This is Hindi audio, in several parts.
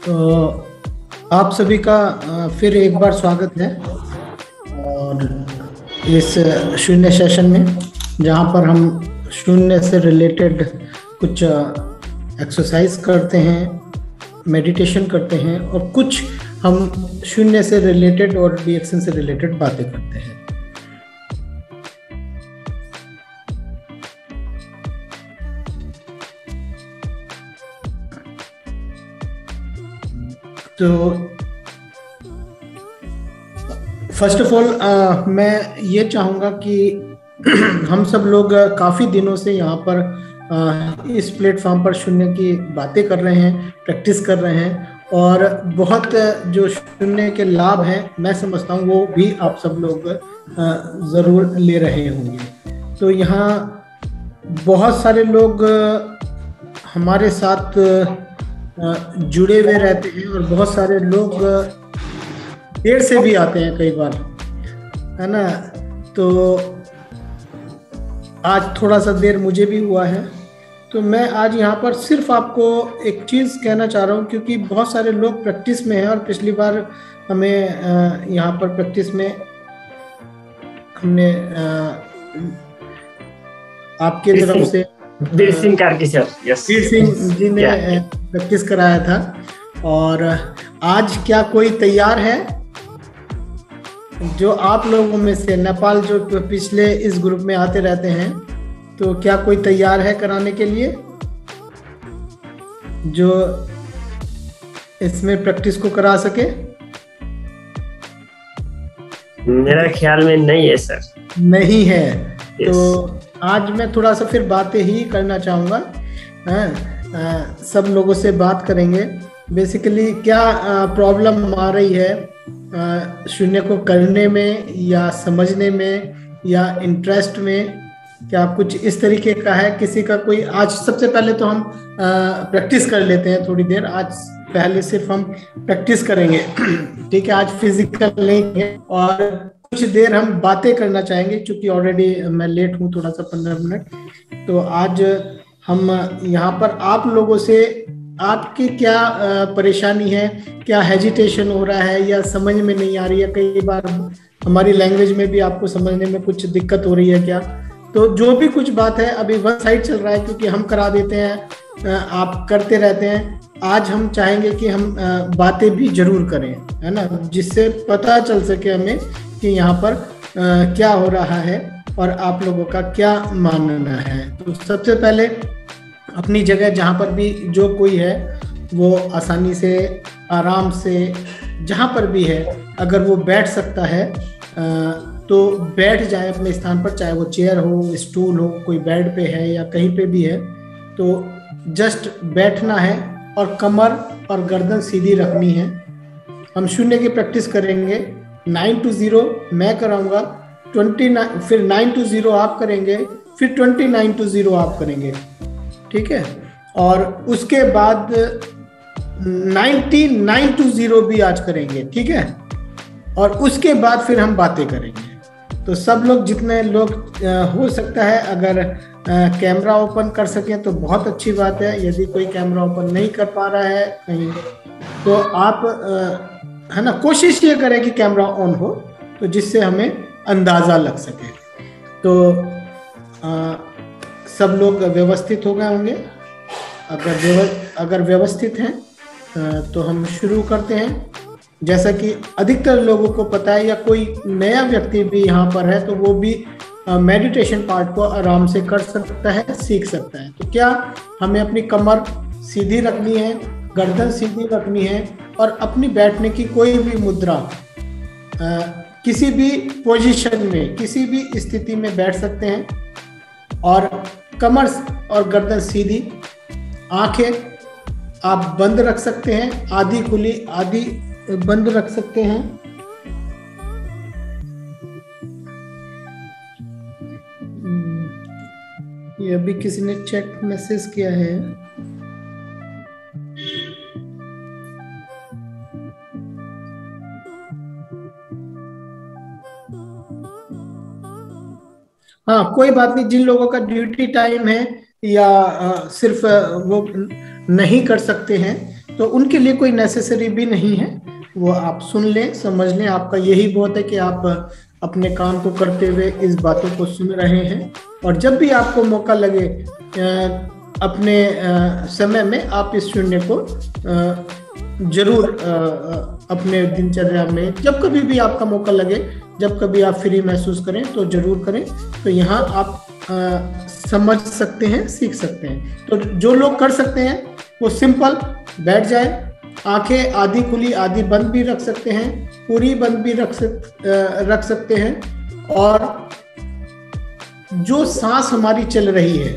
तो आप सभी का फिर एक बार स्वागत है और इस शून्य सेशन में, जहाँ पर हम शून्य से रिलेटेड कुछ एक्सरसाइज करते हैं, मेडिटेशन करते हैं और कुछ हम शून्य से रिलेटेड और रिएक्शन से रिलेटेड बातें करते हैं। तो फर्स्ट ऑफ ऑल मैं ये चाहूँगा कि हम सब लोग काफ़ी दिनों से यहाँ पर इस प्लेटफॉर्म पर शून्य की बातें कर रहे हैं, प्रैक्टिस कर रहे हैं और बहुत जो शून्य के लाभ हैं मैं समझता हूँ वो भी आप सब लोग ज़रूर ले रहे होंगे। तो यहाँ बहुत सारे लोग हमारे साथ जुड़े हुए रहते हैं और बहुत सारे लोग देर से भी आते हैं कई बार, है ना। तो आज थोड़ा सा देर मुझे भी हुआ है, तो मैं आज यहाँ पर सिर्फ आपको एक चीज़ कहना चाह रहा हूँ, क्योंकि बहुत सारे लोग प्रैक्टिस में हैं और पिछली बार हमें यहाँ पर प्रैक्टिस में हमने आपके तरफ से वीर सिंह कार्की सर, वीर सिंह जी ने प्रैक्टिस कराया था। और आज क्या कोई तैयार है जो आप लोगों में से, नेपाल जो पिछले इस ग्रुप में आते रहते हैं, तो क्या कोई तैयार है कराने के लिए जो इसमें प्रैक्टिस को करा सके? मेरा ख्याल में नहीं है सर। नहीं है। तो आज मैं थोड़ा सा फिर बातें ही करना चाहूँगा, सब लोगों से बात करेंगे। बेसिकली क्या प्रॉब्लम आ रही है शून्य को करने में या समझने में या इंटरेस्ट में, क्या कुछ इस तरीके का है किसी का कोई? आज सबसे पहले तो हम प्रैक्टिस कर लेते हैं थोड़ी देर। आज पहले सिर्फ हम प्रैक्टिस करेंगे, ठीक है। आज फिजिकल नहीं है और कुछ देर हम बातें करना चाहेंगे, क्योंकि ऑलरेडी मैं लेट हूँ थोड़ा सा 15 मिनट। तो आज हम यहाँ पर आप लोगों से आपकी क्या परेशानी है, क्या हेजिटेशन हो रहा है या समझ में नहीं आ रही है, कई बार हमारी लैंग्वेज में भी आपको समझने में कुछ दिक्कत हो रही है क्या, तो जो भी कुछ बात है अभी वन साइड चल रहा है, क्योंकि हम करा देते हैं, आप करते रहते हैं। आज हम चाहेंगे कि हम बातें भी जरूर करें, है ना, जिससे पता चल सके हमें कि यहाँ पर क्या हो रहा है और आप लोगों का क्या मानना है। तो सबसे पहले अपनी जगह जहाँ पर भी जो कोई है वो आसानी से, आराम से, जहाँ पर भी है अगर वो बैठ सकता है तो बैठ जाए अपने स्थान पर, चाहे वो चेयर हो, स्टूल हो, कोई बेड पे है या कहीं पे भी है, तो जस्ट बैठना है और कमर और गर्दन सीधी रखनी है। हम शून्य की प्रैक्टिस करेंगे। 9 to 0 मैं कराऊंगा, 29 फिर 9 to 0 आप करेंगे, फिर 29 to 0 आप करेंगे, ठीक है। और उसके बाद 99 to 0 भी आज करेंगे, ठीक है। और उसके बाद फिर हम बातें करेंगे। तो सब लोग, जितने लोग हो सकता है, अगर कैमरा ओपन कर सकें तो बहुत अच्छी बात है। यदि कोई कैमरा ओपन नहीं कर पा रहा है कहीं, तो आप है ना, कोशिश ये करें कि कैमरा ऑन हो, तो जिससे हमें अंदाज़ा लग सके। तो सब लोग व्यवस्थित हो गए होंगे। अगर व्यवस्थित हैं तो हम शुरू करते हैं। जैसा कि अधिकतर लोगों को पता है, या कोई नया व्यक्ति भी यहाँ पर है तो वो भी मेडिटेशन पार्ट को आराम से कर सकता है, सीख सकता है। तो क्या हमें अपनी कमर सीधी रखनी है, गर्दन सीधी रखनी है और अपनी बैठने की कोई भी मुद्रा, किसी भी पोजीशन में, किसी भी स्थिति में बैठ सकते हैं और कमर और गर्दन सीधी, आंखें आप बंद रख सकते हैं, आधी खुली आधी बंद रख सकते हैं। ये अभी किसी ने चैट मैसेज किया है। हाँ, कोई बात नहीं। जिन लोगों का ड्यूटी टाइम है या सिर्फ वो नहीं कर सकते हैं, तो उनके लिए कोई नेसेसरी भी नहीं है। वो आप सुन लें, समझ लें, आपका यही बहुत है कि आप अपने काम को करते हुए इस बातों को सुन रहे हैं। और जब भी आपको मौका लगे अपने समय में, आप इस शून्य को जरूर अपने दिनचर्या में, जब कभी भी आपका मौका लगे, जब कभी आप फ्री महसूस करें तो जरूर करें। तो यहाँ आप समझ सकते हैं, सीख सकते हैं। तो जो लोग कर सकते हैं वो सिंपल बैठ जाए, आंखें आधी खुली आधी बंद भी रख सकते हैं, पूरी बंद भी रख सकते हैं। और जो सांस हमारी चल रही है,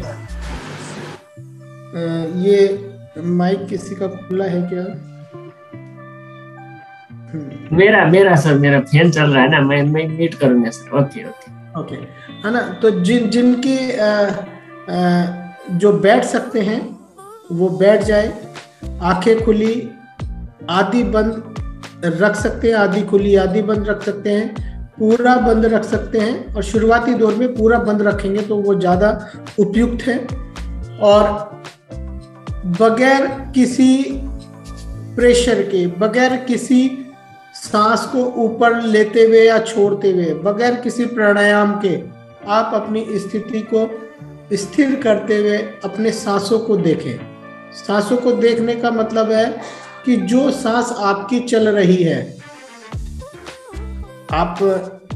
ये माइक किसी का खुला है क्या? मेरा सर, मेरा फैन चल रहा है ना, मैं म्यूट करूंगा सर। ओके ओके ओके, है ना। तो जिनकी जो बैठ सकते हैं वो बैठ जाए, आंखें खुली आधी बंद रख सकते हैं, आधी खुली आधी बंद रख सकते हैं, पूरा बंद रख सकते हैं। और शुरुआती दौर में पूरा बंद रखेंगे तो वो ज़्यादा उपयुक्त है। और बगैर किसी प्रेशर के, बगैर किसी सांस को ऊपर लेते हुए या छोड़ते हुए, बगैर किसी प्राणायाम के, आप अपनी स्थिति को स्थिर करते हुए अपने सांसों को देखें। सांसों को देखने का मतलब है कि जो सांस आपकी चल रही है, आप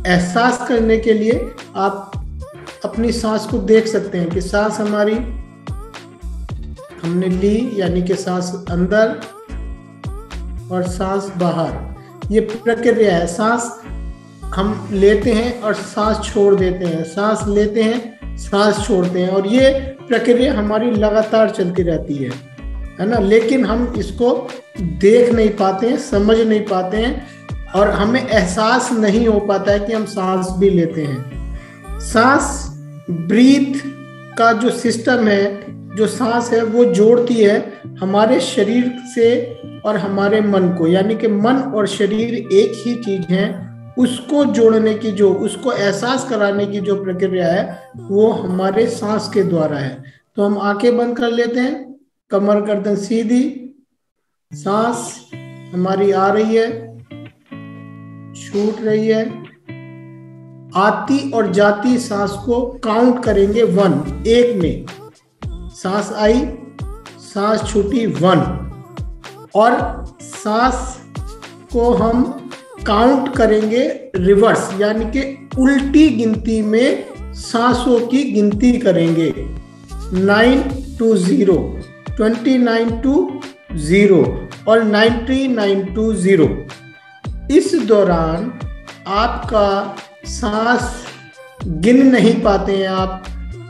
एहसास करने के लिए आप अपनी सांस को देख सकते हैं कि सांस हमारी हमने ली, यानी कि सांस अंदर और सांस बाहर, ये प्रक्रिया है। सांस हम लेते हैं और सांस छोड़ देते हैं, सांस लेते हैं, सांस छोड़ते हैं, और ये प्रक्रिया हमारी लगातार चलती रहती है ना। लेकिन हम इसको देख नहीं पाते हैं, समझ नहीं पाते हैं, और हमें एहसास नहीं हो पाता है कि हम सांस भी लेते हैं। सांस ब्रीथ का जो सिस्टम है, जो सांस है, वो जोड़ती है हमारे शरीर से और हमारे मन को, यानी कि मन और शरीर एक ही चीज है। उसको जोड़ने की, जो उसको एहसास कराने की जो प्रक्रिया है, वो हमारे सांस के द्वारा है। तो हम आंखें बंद कर लेते हैं, कमर गर्दन सीधी, सांस हमारी आ रही है, छूट रही है, आती और जाती सांस को काउंट करेंगे 1, 1 में। सांस आई, सांस छूटी 1, और सांस को हम काउंट करेंगे रिवर्स, यानी कि उल्टी गिनती में सांसों की गिनती करेंगे। 9 to 0, 29 to 0 और 99 to 0। इस दौरान आपका सांस गिन नहीं पाते हैं आप,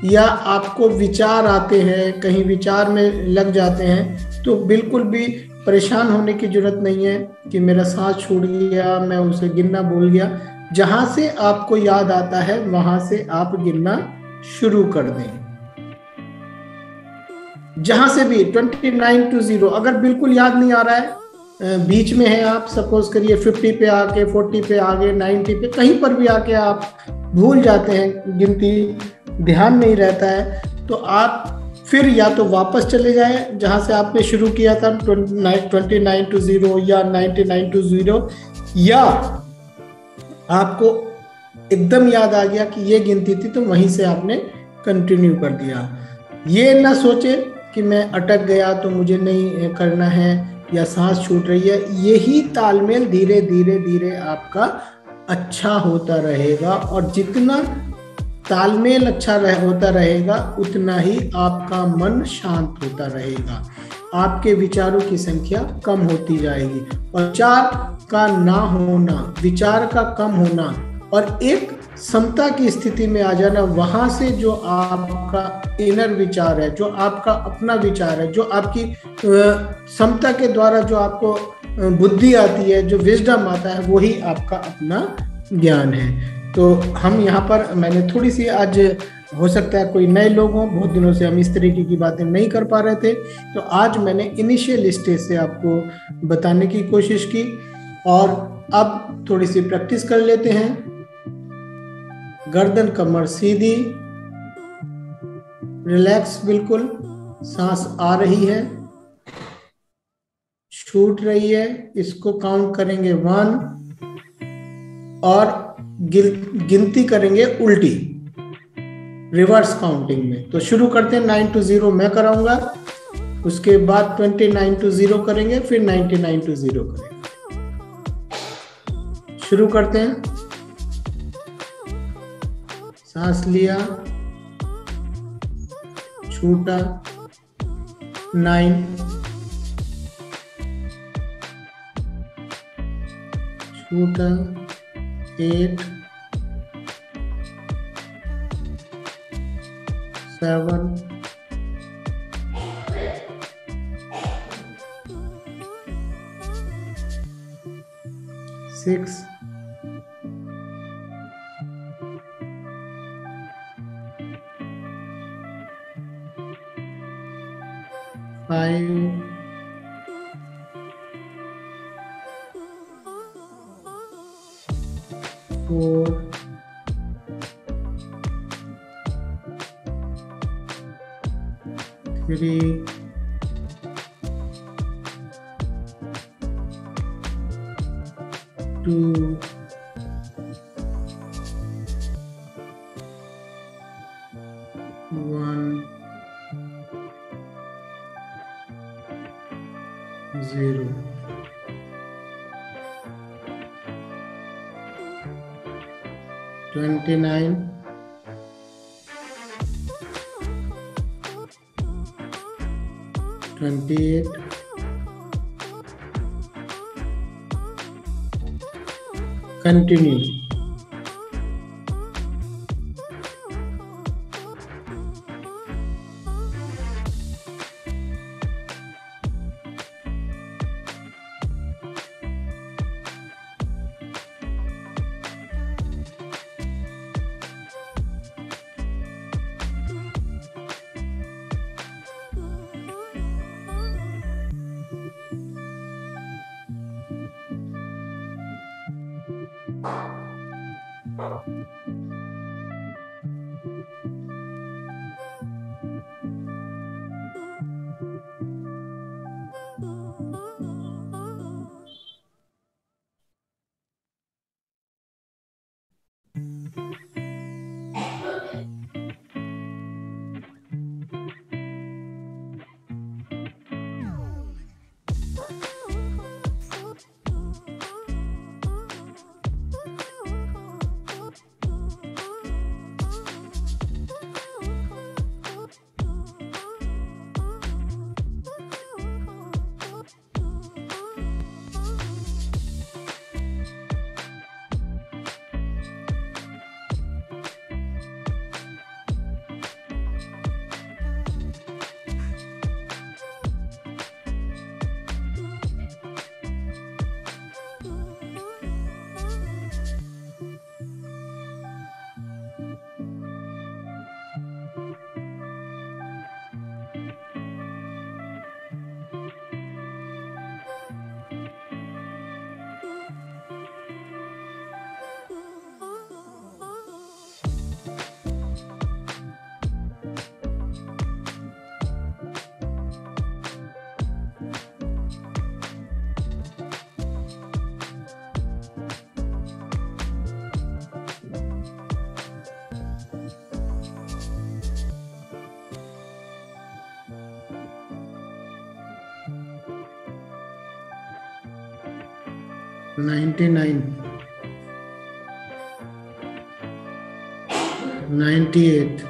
या आपको विचार आते हैं, कहीं विचार में लग जाते हैं, तो बिल्कुल भी परेशान होने की जरूरत नहीं है कि मेरा सांस छूट गया, मैं उसे गिनना भूल गया। जहां से आपको याद आता है वहां से आप गिनना शुरू कर दें। जहां से भी 29 to 0, अगर बिल्कुल याद नहीं आ रहा है, बीच में है, आप सपोज करिए 50 पे आके, 40 पे आगे, 90 पे, कहीं पर भी आके आप भूल जाते हैं, गिनती ध्यान नहीं रहता है, तो आप फिर या तो वापस चले जाए जहां से आपने शुरू किया था, 29 to 0 या 99 to 0, या आपको एकदम याद आ गया कि ये गिनती थी तो वहीं से आपने कंटिन्यू कर दिया। ये ना सोचे कि मैं अटक गया तो मुझे नहीं करना है, या सांस छूट रही है। यही तालमेल धीरे धीरे धीरे आपका अच्छा होता रहेगा, और जितना तालमेल अच्छा होता रहेगा उतना ही आपका मन शांत होता रहेगा, आपके विचारों की संख्या कम होती जाएगी। और विचार का ना होना, विचार का कम होना और एक समता की स्थिति में आ जाना, वहां से जो आपका इनर विचार है, जो आपका अपना विचार है, जो आपकी समता के द्वारा जो आपको बुद्धि आती है, जो विजडम आता है, वही आपका अपना ज्ञान है। तो हम यहाँ पर, मैंने थोड़ी सी आज, हो सकता है कोई नए लोग हों, बहुत दिनों से हम इस तरीके की बातें नहीं कर पा रहे थे, तो आज मैंने इनिशियल स्टेज से आपको बताने की कोशिश की। और अब थोड़ी सी प्रैक्टिस कर लेते हैं। गर्दन कमर सीधी, रिलैक्स बिल्कुल, सांस आ रही है, छूट रही है, इसको काउंट करेंगे 1 और गिनती करेंगे उल्टी, रिवर्स काउंटिंग में। तो शुरू करते हैं 9 to 0 मैं कराऊंगा, उसके बाद 29 to 0 करेंगे, फिर 99 to 0 करेंगे। शुरू करते हैं। सांस लिया, छूटा, 9, छूटा, 8, 7, 6, 5, 4, 3, 2, 1, 0। 29, 28, continue। $99, $98,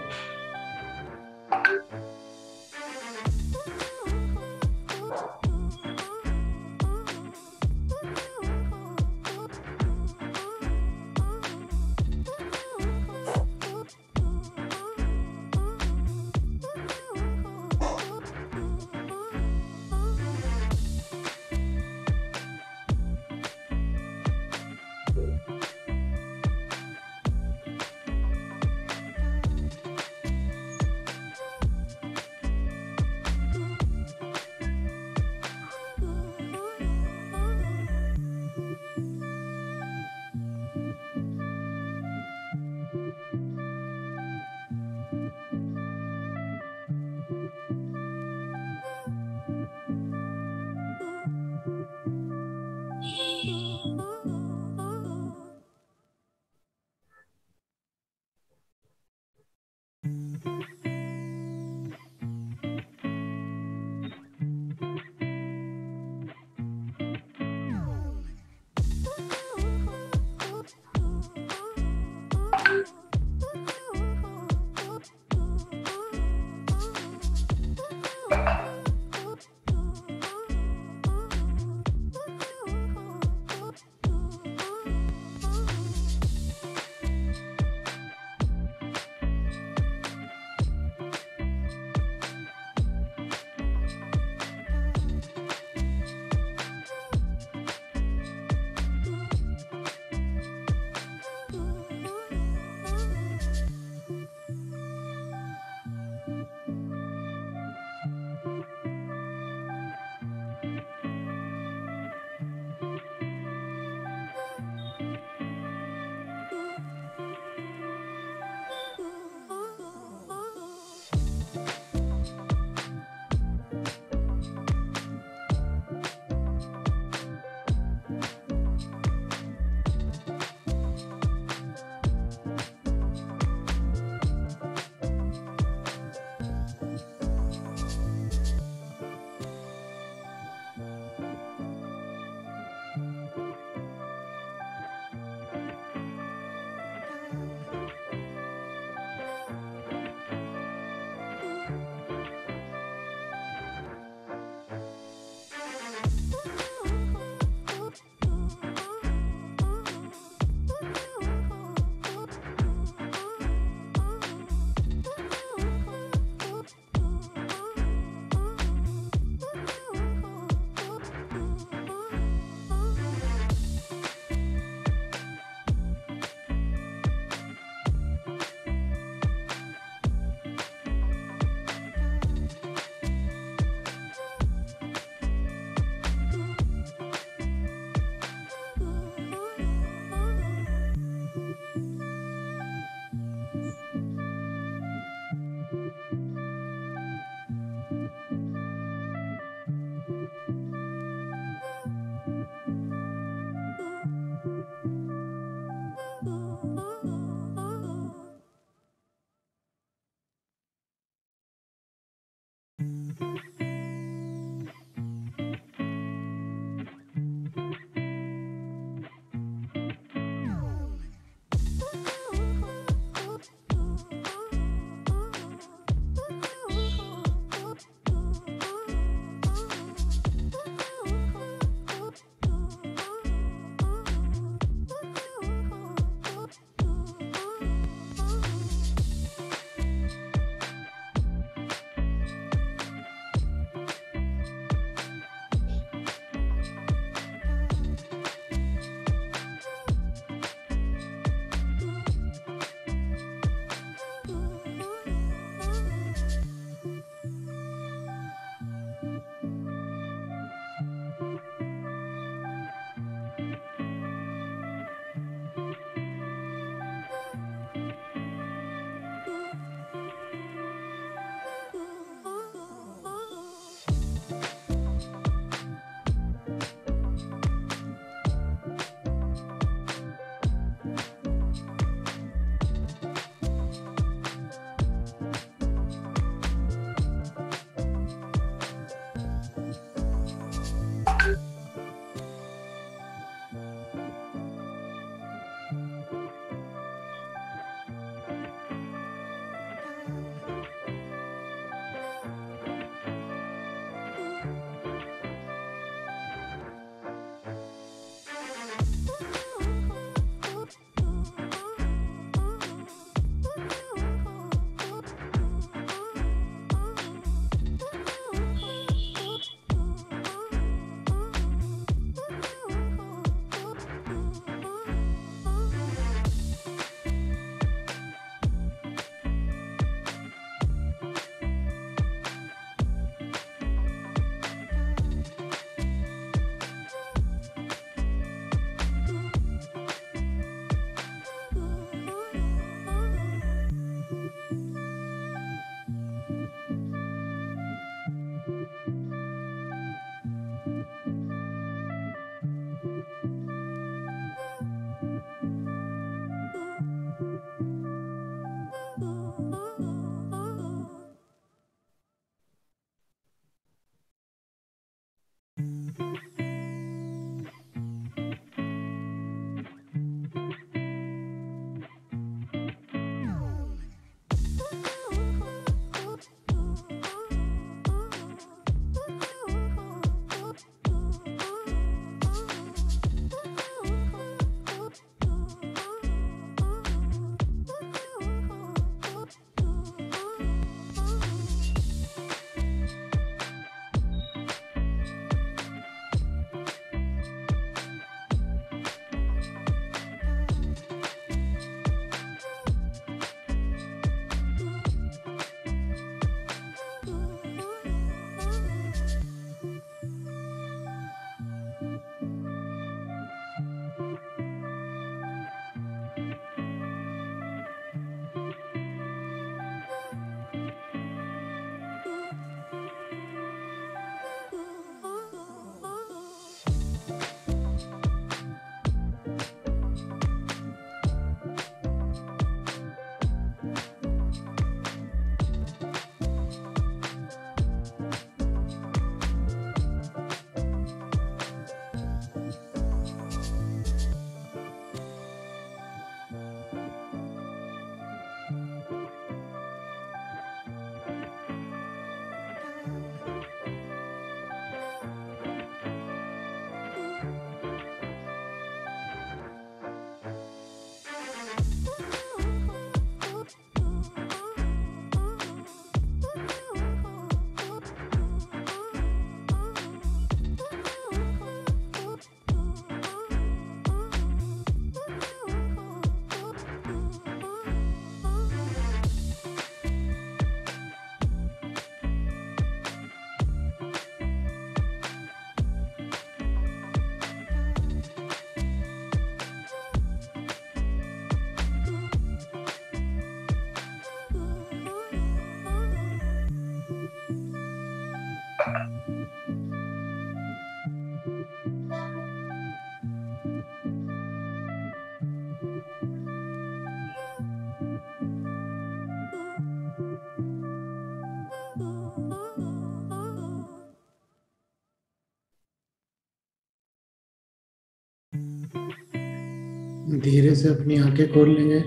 धीरे से अपनी आंखें खोल लेंगे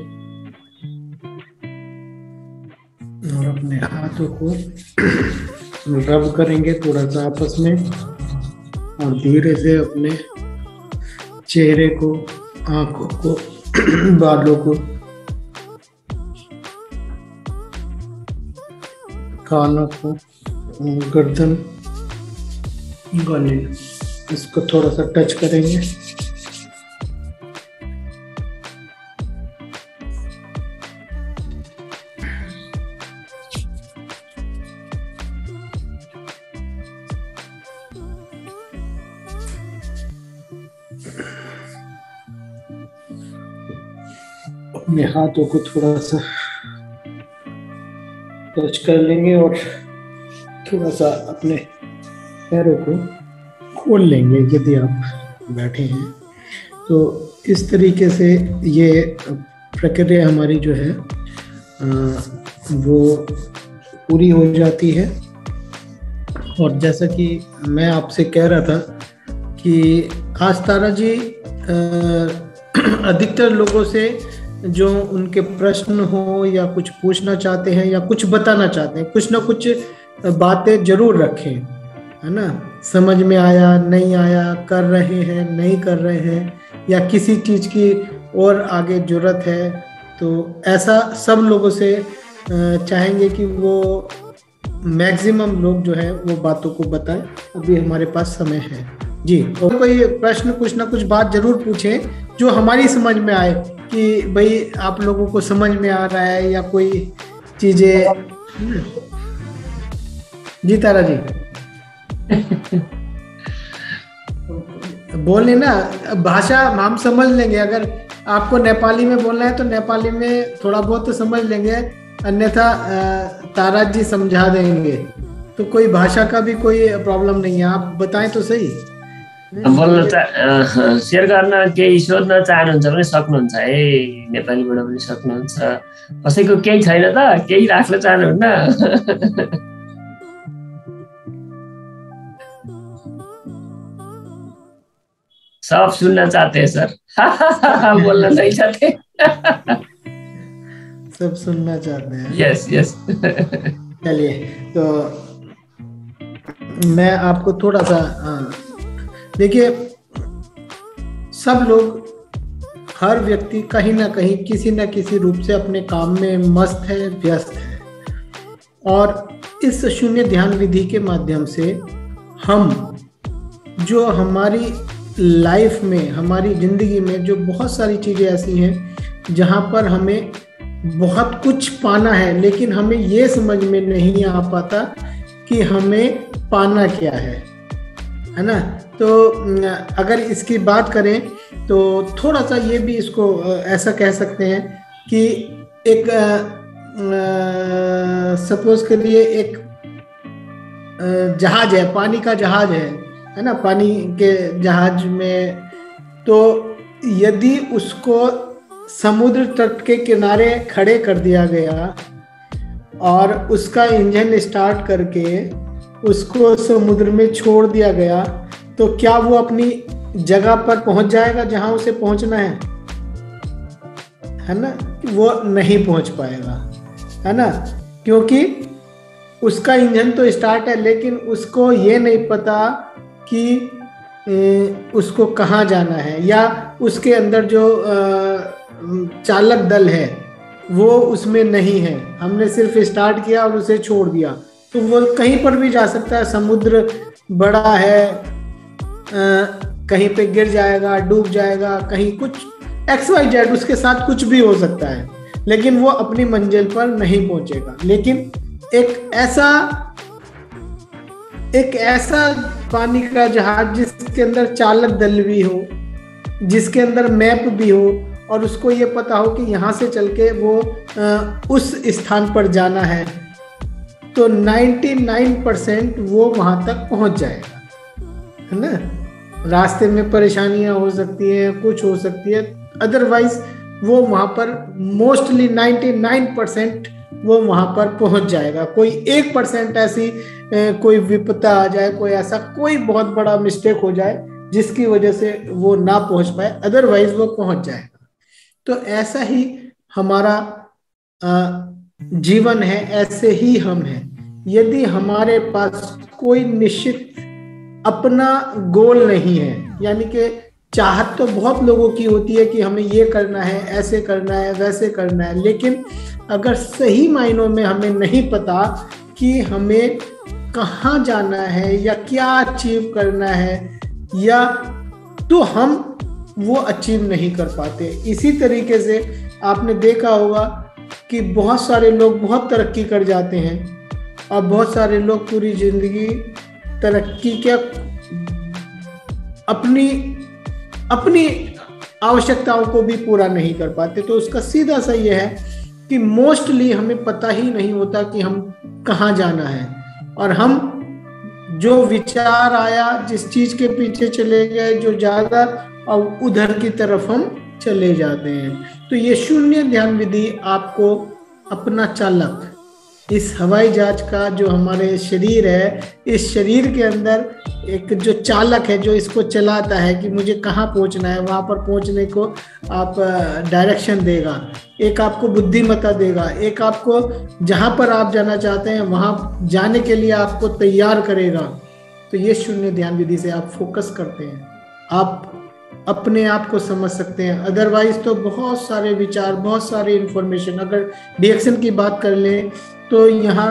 और अपने हाथों को रब करेंगे थोड़ा सा आपस में, और धीरे से अपने चेहरे को, आंखों को, बालों को, कानों को, गर्दन, गले, इसको थोड़ा सा टच करेंगे। अपने हाथों को थोड़ा सा टच कर लेंगे और थोड़ा सा अपने पैरों को खोल लेंगे यदि आप बैठे हैं तो। इस तरीके से ये प्रक्रिया हमारी जो है वो पूरी हो जाती है। और जैसा कि मैं आपसे कह रहा था कि आज तारा जी अधिकतर लोगों से जो उनके प्रश्न हो या कुछ पूछना चाहते हैं या कुछ बताना चाहते हैं, कुछ ना कुछ बातें जरूर रखें, है ना। समझ में आया, नहीं आया, कर रहे हैं, नहीं कर रहे हैं, या किसी चीज़ की और आगे जरूरत है, तो ऐसा सब लोगों से चाहेंगे कि वो मैक्सिमम लोग जो है वो बातों को बताएं। अभी हमारे पास समय है जी। और कोई प्रश्न, कुछ ना कुछ बात जरूर पूछें जो हमारी समझ में आए कि भाई आप लोगों को समझ में आ रहा है या कोई चीजें। जी तारा जी बोलने ना, भाषा हम समझ लेंगे। अगर आपको नेपाली में बोलना है तो नेपाली में थोड़ा बहुत तो समझ लेंगे, अन्यथा तारा जी समझा देंगे। तो कोई भाषा का भी कोई प्रॉब्लम नहीं है, आप बताएं तो सही। बोल्न सेयर गर्न केही सोध्न चाहनुहुन्छ भने सक्नुहुन्छ है, नेपालीबाट पनि सक्नुहुन्छ। कसैको केही छैन त, केही राख्न चाहनुहुन्न? सब सुनना चाहते हैं सर। बोलना नहीं चाहते। सब सुनना चाहते हैं। Yes yes. चलिए, तो मैं आपको थोड़ा सा देखिए, सब लोग, हर व्यक्ति कहीं ना कहीं किसी न किसी रूप से अपने काम में मस्त है, व्यस्त है। और इस शून्य ध्यान विधि के माध्यम से हम जो हमारी लाइफ में, हमारी जिंदगी में जो बहुत सारी चीज़ें ऐसी हैं जहाँ पर हमें बहुत कुछ पाना है, लेकिन हमें ये समझ में नहीं आ पाता कि हमें पाना क्या है ना। तो अगर इसकी बात करें तो थोड़ा सा ये भी इसको ऐसा कह सकते हैं कि एक सपोज के लिए एक जहाज है, पानी का जहाज है ना, पानी के जहाज में, तो यदि उसको समुद्र तट के किनारे खड़े कर दिया गया और उसका इंजन स्टार्ट करके उसको समुद्र में छोड़ दिया गया, तो क्या वो अपनी जगह पर पहुंच जाएगा जहां उसे पहुंचना है ना? वो नहीं पहुंच पाएगा, है ना, क्योंकि उसका इंजन तो स्टार्ट है, लेकिन उसको ये नहीं पता कि उसको कहाँ जाना है, या उसके अंदर जो चालक दल है वो उसमें नहीं है। हमने सिर्फ स्टार्ट किया और उसे छोड़ दिया, तो वो कहीं पर भी जा सकता है। समुद्र बड़ा है, कहीं पे गिर जाएगा, डूब जाएगा, कहीं कुछ XYZ, उसके साथ कुछ भी हो सकता है, लेकिन वो अपनी मंजिल पर नहीं पहुंचेगा। लेकिन एक ऐसा पानी का जहाज जिसके अंदर चालक दल भी हो, जिसके अंदर मैप भी हो, और उसको ये पता हो कि यहाँ से चल के वो उस स्थान पर जाना है, तो 99% वो वहाँ तक पहुँच जाएगा, है ना। रास्ते में परेशानियाँ हो सकती हैं, कुछ हो सकती है, अदरवाइज वो वहाँ पर मोस्टली 99% वो वहाँ पर पहुँच जाएगा। कोई 1% ऐसी कोई विपदा आ जाए, कोई ऐसा कोई बहुत बड़ा मिस्टेक हो जाए जिसकी वजह से वो ना पहुँच पाए, अदरवाइज वो पहुँच जाएगा। तो ऐसा ही हमारा जीवन है, ऐसे ही हम हैं। यदि हमारे पास कोई निश्चित अपना गोल नहीं है, यानी कि चाहत तो बहुत लोगों की होती है कि हमें ये करना है, ऐसे करना है, वैसे करना है, लेकिन अगर सही मायनों में हमें नहीं पता कि हमें कहाँ जाना है या क्या अचीव करना है, या तो हम वो अचीव नहीं कर पाते। इसी तरीके से आपने देखा होगा कि बहुत सारे लोग बहुत तरक्की कर जाते हैं और बहुत सारे लोग पूरी जिंदगी तरक्की क्या अपनी आवश्यकताओं को भी पूरा नहीं कर पाते। तो उसका सीधा सा ये है कि मोस्टली हमें पता ही नहीं होता कि हम कहाँ जाना है, और हम जो विचार आया, जिस चीज के पीछे चले गए, जो ज्यादा, और उधर की तरफ हम चले जाते हैं। तो ये शून्य ध्यान विधि आपको अपना चालक, इस हवाई जहाज का जो हमारे शरीर है, इस शरीर के अंदर एक जो चालक है जो इसको चलाता है कि मुझे कहाँ पहुँचना है, वहाँ पर पहुँचने को आप डायरेक्शन देगा, एक आपको बुद्धिमत्ता देगा, एक आपको जहाँ पर आप जाना चाहते हैं वहाँ जाने के लिए आपको तैयार करेगा। तो ये शून्य ध्यान विधि से आप फोकस करते हैं, आप अपने आप को समझ सकते हैं। अदरवाइज तो बहुत सारे विचार, बहुत सारे इंफॉर्मेशन, अगर डीएक्शन की बात कर ले तो यहाँ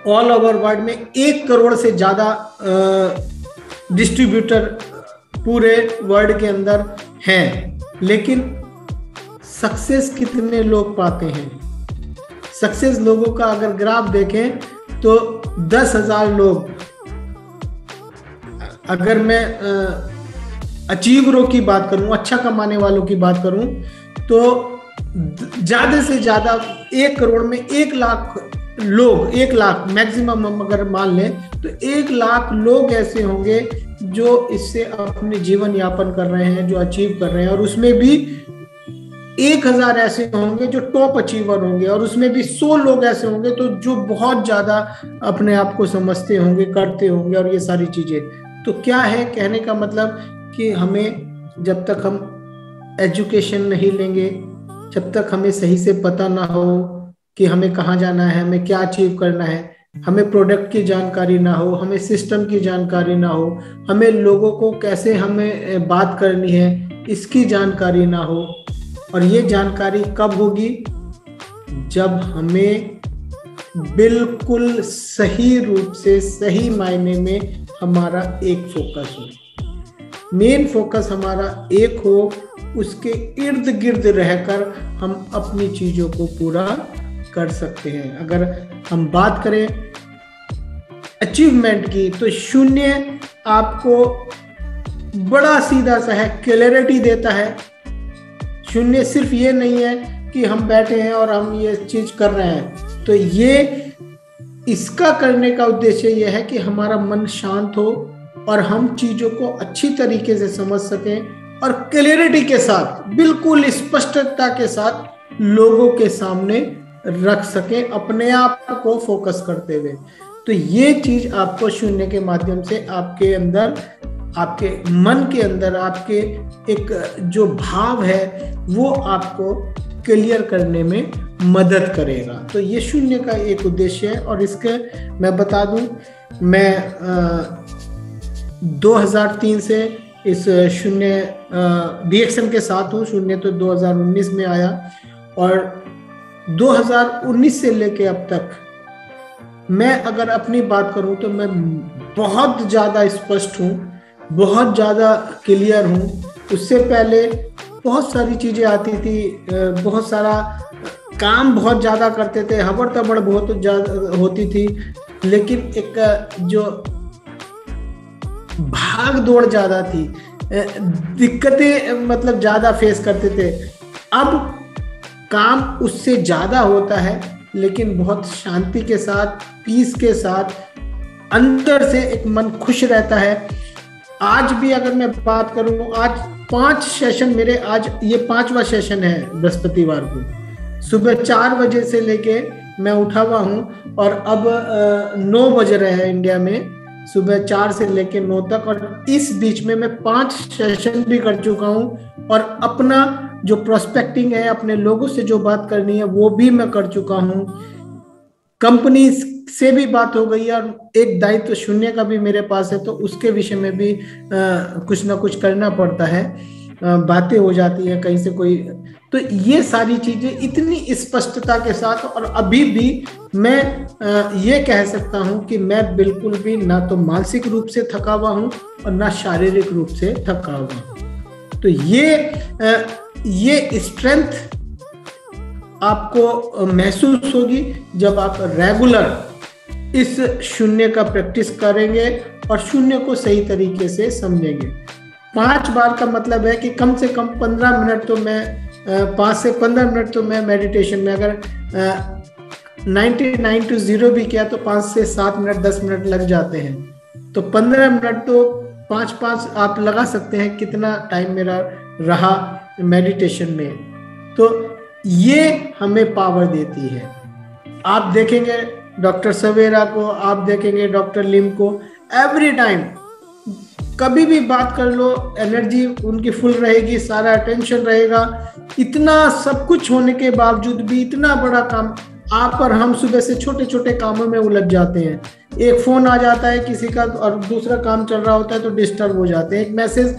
ऑल ओवर वर्ल्ड में 1 करोड़ से ज्यादा डिस्ट्रीब्यूटर पूरे वर्ल्ड के अंदर हैं, लेकिन सक्सेस कितने लोग पाते हैं? सक्सेस लोगों का अगर ग्राफ देखें तो 10,000 लोग, अगर मैं अचीवरों की बात करूं, अच्छा कमाने वालों की बात करूं, तो ज्यादा से ज्यादा 1 करोड़ में 1 लाख लोग, 1 लाख मैक्सिमम हम अगर मान लें तो 1 लाख लोग ऐसे होंगे जो इससे अपने जीवन यापन कर रहे हैं, जो अचीव कर रहे हैं, और उसमें भी 1,000 ऐसे होंगे जो टॉप अचीवर होंगे, और उसमें भी 100 लोग ऐसे होंगे तो जो बहुत ज्यादा अपने आप को समझते होंगे, करते होंगे, और ये सारी चीजें। तो क्या है कहने का मतलब कि हमें जब तक हम एजुकेशन नहीं लेंगे, जब तक हमें सही से पता ना हो कि हमें कहाँ जाना है, हमें क्या अचीव करना है, हमें प्रोडक्ट की जानकारी ना हो, हमें सिस्टम की जानकारी ना हो, हमें लोगों को कैसे हमें बात करनी है इसकी जानकारी ना हो, और ये जानकारी कब होगी? जब हमें बिल्कुल सही रूप से, सही मायने में हमारा एक फोकस हो, मेन फोकस हमारा एक हो, उसके इर्द गिर्द रहकर हम अपनी चीजों को पूरा कर सकते हैं। अगर हम बात करें अचीवमेंट की, तो शून्य आपको बड़ा सीधा सा है, क्लैरिटी देता है। शून्य सिर्फ ये नहीं है कि हम बैठे हैं और हम ये चीज कर रहे हैं, तो ये इसका करने का उद्देश्य यह है कि हमारा मन शांत हो और हम चीजों को अच्छी तरीके से समझ सकें और क्लैरिटी के साथ, बिल्कुल स्पष्टता के साथ लोगों के सामने रख सकें, अपने आप को फोकस करते हुए। तो ये चीज आपको शून्य के माध्यम से आपके अंदर, आपके मन के अंदर, आपके एक जो भाव है वो आपको क्लियर करने में मदद करेगा। तो ये शून्य का एक उद्देश्य है। और इसके मैं बता दूं, मैं 2003 से इस शून्य डीएक्शन के साथ हूँ। शून्य तो 2019 में आया, और 2019 से लेके अब तक मैं अगर अपनी बात करूं तो मैं बहुत ज़्यादा स्पष्ट हूँ, बहुत ज़्यादा क्लियर हूँ। उससे पहले बहुत सारी चीज़ें आती थी, बहुत सारा काम बहुत ज़्यादा करते थे, हबड़ तबड़ बहुत ज़्यादा होती थी, लेकिन एक जो भाग दौड़ ज़्यादा थी, दिक्कतें मतलब ज़्यादा फेस करते थे। अब काम उससे ज़्यादा होता है, लेकिन बहुत शांति के साथ, पीस के साथ, अंदर से एक मन खुश रहता है। आज भी अगर मैं बात करूं, आज 5 सेशन मेरे, आज ये 5वां सेशन है बृहस्पतिवार को। सुबह 4 बजे से लेके मैं उठा हुआ हूँ, और अब 9 बज रहे हैं इंडिया में, सुबह 4 से लेके 9 तक, और इस बीच में मैं 5 सेशन भी कर चुका हूँ और अपना जो प्रोस्पेक्टिंग है, अपने लोगों से जो बात करनी है वो भी मैं कर चुका हूँ, कंपनी से भी बात हो गई है, और एक दायित्व शून्य का भी मेरे पास है, तो उसके विषय में भी कुछ ना कुछ करना पड़ता है, बातें हो जाती है कहीं से कोई। तो ये सारी चीजें इतनी स्पष्टता के साथ, और अभी भी मैं ये कह सकता हूं कि मैं बिल्कुल भी ना तो मानसिक रूप से थका हुआ हूं और ना शारीरिक रूप से थका हुआ हूं। तो ये स्ट्रेंथ आपको महसूस होगी जब आप रेगुलर इस शून्य का प्रैक्टिस करेंगे और शून्य को सही तरीके से समझेंगे। 5 बार का मतलब है कि कम से कम 15 मिनट तो मैं 5 से 15 मिनट तो मैं मेडिटेशन में, अगर 99 to 0 भी किया तो 5 से 7 मिनट 10 मिनट लग जाते हैं। तो 15 मिनट तो 5 आप लगा सकते हैं कितना टाइम मेरा रहा मेडिटेशन में। तो ये हमें पावर देती है। आप देखेंगे डॉक्टर सवेरा को, आप देखेंगे डॉक्टर लिम को, एवरी टाइम कभी भी बात कर लो एनर्जी उनकी फुल रहेगी, सारा अटेंशन रहेगा। इतना सब कुछ होने के बावजूद भी इतना बड़ा काम आप और हम सुबह से छोटे छोटे कामों में उलझ जाते हैं। एक फोन आ जाता है किसी का और दूसरा काम चल रहा होता है तो डिस्टर्ब हो जाते हैं। एक मैसेज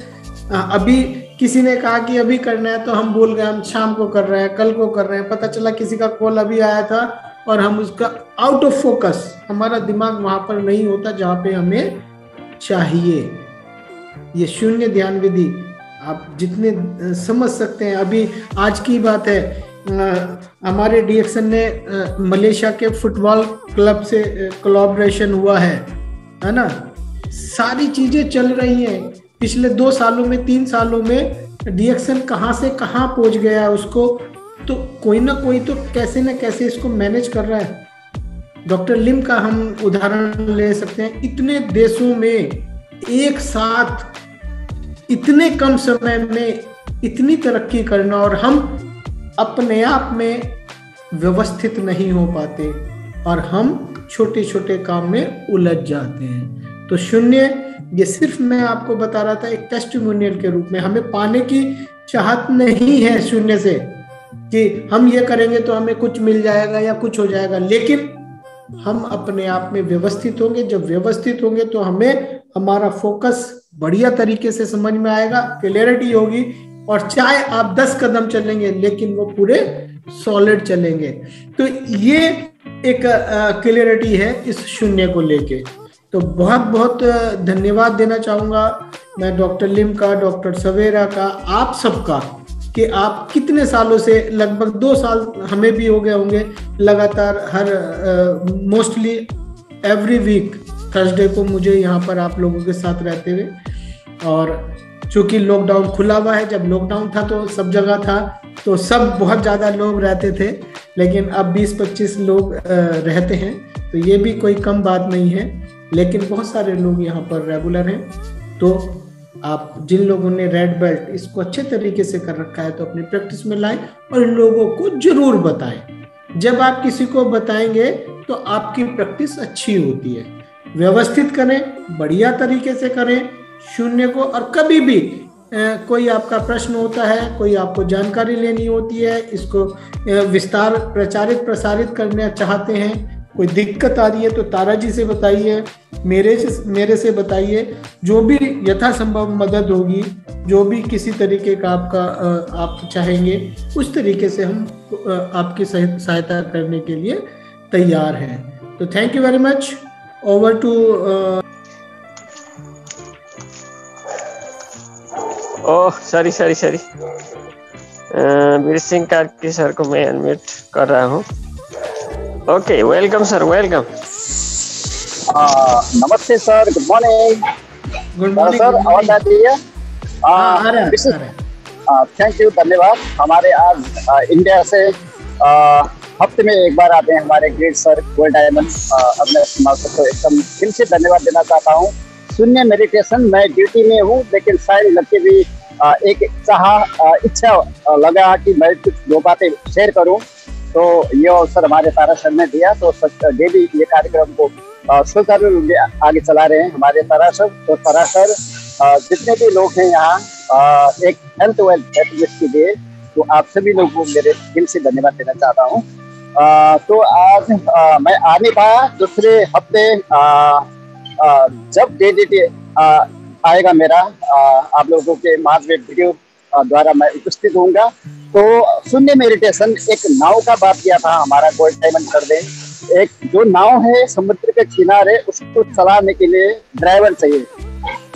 अभी किसी ने कहा कि अभी करना है तो हम भूल गए, हम शाम को कर रहे हैं, कल को कर रहे हैं। पता चला किसी का कॉल अभी आया था और हम उसका आउट ऑफ फोकस, हमारा दिमाग वहां पर नहीं होता जहाँ पे हमें चाहिए। ये शून्य ध्यान विधि आप जितने समझ सकते हैं। अभी आज की बात है, हमारे डीएक्सन ने मलेशिया के फुटबॉल क्लब से कोलैबोरेशन हुआ है ना। सारी चीजें चल रही हैं। पिछले 2 सालों में 3 सालों में डीएक्सन कहाँ से कहाँ पहुंच गया है उसको, तो कोई ना कोई तो कैसे ना कैसे इसको मैनेज कर रहा है। डॉक्टर लिम का हम उदाहरण ले सकते हैं। इतने देशों में एक साथ इतने कम समय में इतनी तरक्की करना, और हम अपने आप में व्यवस्थित नहीं हो पाते और हम छोटे छोटे काम में उलझ जाते हैं। तो शून्य, ये सिर्फ मैं आपको बता रहा था एक टेस्टिमोनियल के रूप में। हमें पाने की चाहत नहीं है शून्य से कि हम ये करेंगे तो हमें कुछ मिल जाएगा या कुछ हो जाएगा, लेकिन हम अपने आप में व्यवस्थित होंगे। जब व्यवस्थित होंगे तो हमें हमारा फोकस बढ़िया तरीके से समझ में आएगा, क्लैरिटी होगी, और चाहे आप 10 कदम चलेंगे लेकिन वो पूरे सॉलिड चलेंगे। तो ये एक क्लैरिटी है इस शून्य को लेके। तो बहुत बहुत धन्यवाद देना चाहूंगा मैं डॉक्टर लिम का, डॉक्टर सवेरा का, आप सबका, कि आप कितने सालों से, लगभग 2 साल हमें भी हो गए होंगे, लगातार हर मोस्टली एवरी वीक थर्सडे को मुझे यहाँ पर आप लोगों के साथ रहते हुए। और चूंकि लॉकडाउन खुला हुआ है, जब लॉकडाउन था तो सब जगह था तो सब बहुत ज़्यादा लोग रहते थे, लेकिन अब 20-25 लोग रहते हैं, तो ये भी कोई कम बात नहीं है। लेकिन बहुत सारे लोग यहाँ पर रेगुलर हैं। तो आप जिन लोगों ने रेड बेल्ट इसको अच्छे तरीके से कर रखा है तो अपनी प्रैक्टिस में लाएं और लोगों को जरूर बताएं। जब आप किसी को बताएंगे तो आपकी प्रैक्टिस अच्छी होती है। व्यवस्थित करें, बढ़िया तरीके से करें शून्य को। और कभी भी कोई आपका प्रश्न होता है, कोई आपको जानकारी लेनी होती है, इसको विस्तार प्रसारित करना चाहते हैं, कोई दिक्कत आ रही है तो तारा जी से बताइए, मेरे से बताइए। जो भी यथासंभव मदद होगी, जो भी किसी तरीके का आप चाहेंगे उस तरीके से हम आपकी सहायता करने के लिए तैयार हैं। तो thank you very much. Over to oh sorry Veer Singh Karki sir को मैं अनम्यूट कर रहा हूँ। Okay, welcome sir, welcome. नमस्ते sir, good morning. Good morning sir, आवाज आती है? थैंक यू, धन्यवाद। हमारे आज इंडिया से हफ्ते में एक बार आते हैं हमारे ग्रेट सर गोल्ड डायमंड। अब मैं को एकदम दिल से धन्यवाद देना चाहता हूँ। शून्य मेडिटेशन, मैं ड्यूटी में हूँ, लेकिन शायद लड़के भी एक इच्छा लगा कि मैं कुछ 2 बातें शेयर करूँ, तो ये अवसर हमारे तारा सर ने दिया। तो डेली ये कार्यक्रम को सुचारू रूप से आगे चला रहे हैं हमारे तारा सर। तो तारा सर जितने भी लोग हैं यहाँ एक हेल्थ वेल्थ हैप्पीनेस के लिए तो आप सभी लोगों को मेरे दिल से धन्यवाद देना चाहता हूँ। तो आज मैं आ नहीं पाया। दूसरे हफ्ते जब DDT आएगा मेरा, आप लोगों के मार्च में वीडियो द्वारा मैं उपस्थित होऊंगा। तो शून्य मेडिटेशन एक नाव का बात किया था हमारा गोल्ड डायमंड सर ने। एक जो नाव है समुद्र के किनारे, उसको चलाने के लिए ड्राइवर चाहिए।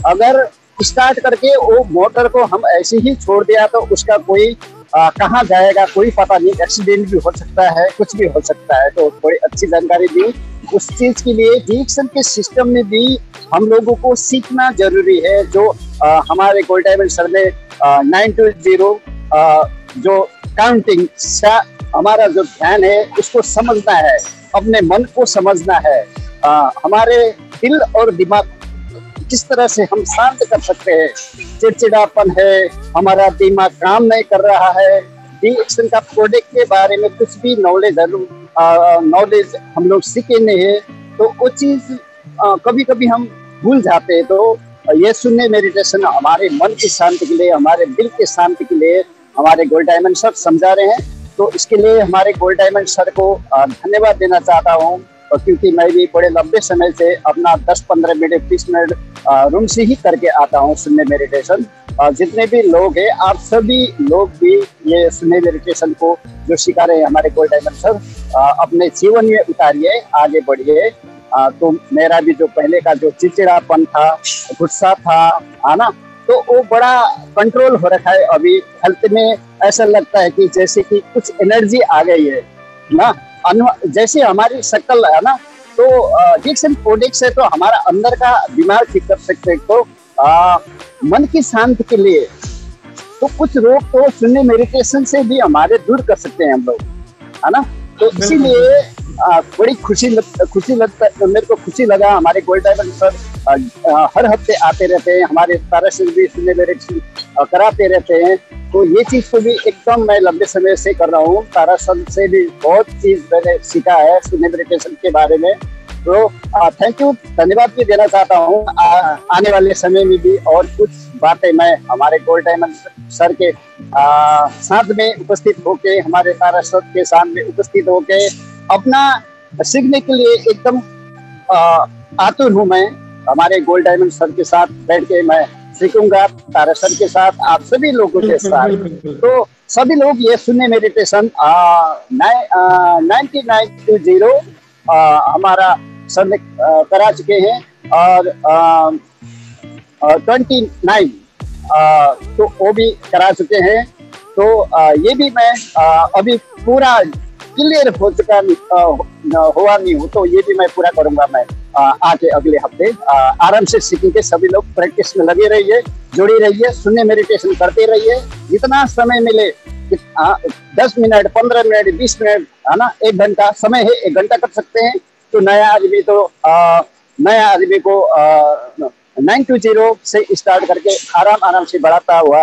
अगर स्टार्ट करके वो मोटर को हम ऐसे ही छोड़ दिया तो उसका कोई कहाँ जाएगा कोई पता नहीं, एक्सीडेंट भी हो सकता है, कुछ भी हो सकता है। तो थोड़ी अच्छी जानकारी दी उस चीज के लिए। डिजिटल के सिस्टम में भी हम लोगों को सीखना जरूरी है। जो हमारे गोल्ड डायमंड सर ने 9 to 0 जो काउंटिंग, हमारा जो ध्यान है उसको समझना है, अपने मन को समझना है, हमारे दिल और दिमाग किस तरह से हम शांत कर सकते हैं। चिड़चिड़ापन है, हमारा दिमाग काम नहीं कर रहा है, डिएक्शन का प्रोडक्ट के बारे में कुछ भी नॉलेज हम लोग सीखे नहीं है, तो वो चीज कभी कभी हम भूल जाते हैं। तो ये शून्य मेडिटेशन हमारे मन की शांति के लिए, हमारे दिल की शांति के लिए हमारे गोल्ड डायमंड सर समझा रहे हैं। तो इसके लिए हमारे गोल्ड डायमंड सर को धन्यवाद देना चाहता हूँ। और क्योंकि मैं भी बड़े लंबे समय से अपना 10-15 मिनट 20 मिनट रूम से ही करके आता हूँ शून्य मेडिटेशन। जितने भी लोग हैं, आप सभी लोग भी ये शून्य मेडिटेशन को जो सिखा रहे हैं हमारे गोल्ड डायमंड सर, अपने जीवन में उतारिए, आगे बढ़िए। तो मेरा भी जो पहले का जो चिड़चिड़ापन था, गुस्सा था, है ना, तो वो बड़ा कंट्रोल हो रखा है। अभी हेल्थ में ऐसा लगता है कि जैसे कि कुछ एनर्जी आ गई है ना, जैसे हमारी शक्ल है ना, तो डिएक्शन प्रोडक्ट से तो हमारा अंदर का दिमाग ठीक कर सकते हैं। तो मन की शांति के लिए तो कुछ रोग तो शून्य मेडिटेशन से भी हमारे दूर कर सकते हैं हम लोग, है ना। तो इसीलिए बड़ी मेरे को खुशी लगा। हमारे गोल्ड डायमंड सर हर हफ्ते आते रहते हैं, हमारे तारा से भी शून्य मेडिटेशन कराते रहते हैं। तो ये चीज को भी एकदम मैं लंबे समय से कर रहा हूँ। तारा सर से भी बहुत चीज मैंने सीखा है शून्य मेडिटेशन के बारे में। तो थैंक यू, धन्यवाद भी देना चाहता हूँ। आने वाले समय में भी और कुछ बातें मैं हमारे गोल्ड डायमंड सर के साथ में उपस्थित होके, हमारे तारा सर के साथ में उपस्थित होके अपना सीखने के लिए एकदम आतुर हूँ। मैं हमारे गोल्ड डायमंड सर के साथ बैठ के मैं सीखूंगा, तारा सर के साथ, आप सभी लोगों के साथ। तो सभी लोग ये शून्य मेडिटेशन 99 to 0 हमारा सर ने करा चुके हैं, और 29 तो वो भी करा चुके हैं। तो ये भी मैं अभी पूरा क्लियर हो चुका हुआ नहीं हूँ, तो ये भी मैं पूरा करूंगा। मैं आके अगले हफ्ते आराम से सीखेंगे। सभी लोग प्रैक्टिस में लगे रहिए, जुड़ी रहिए, शून्य मेडिटेशन करते रहिए। जितना समय मिले, 10 मिनट, 15 मिनट, 20 मिनट, है ना, 1 घंटा समय है, 1 घंटा कर सकते हैं। तो नया आदमी को 9 to 0 से स्टार्ट करके आराम से बढ़ाता हुआ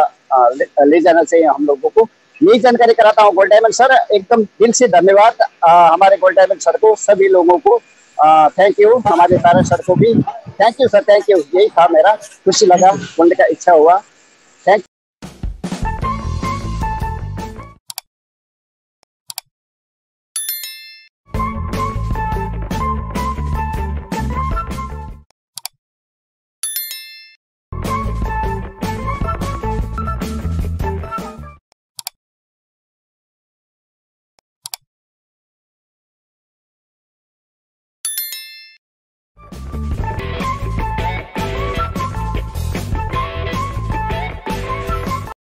ले जाना चाहिए हम लोगों को। यही जानकारी कराता हूँ गोल्ड डायमंड सर। एकदम दिल से धन्यवाद हमारे गोल्ड डायमंड सर को, सभी लोगों को। थैंक यू, हमारे तारा सर को भी thank you sir, thank you. यही था मेरा, खुशी लगा, बोलने का इच्छा हुआ।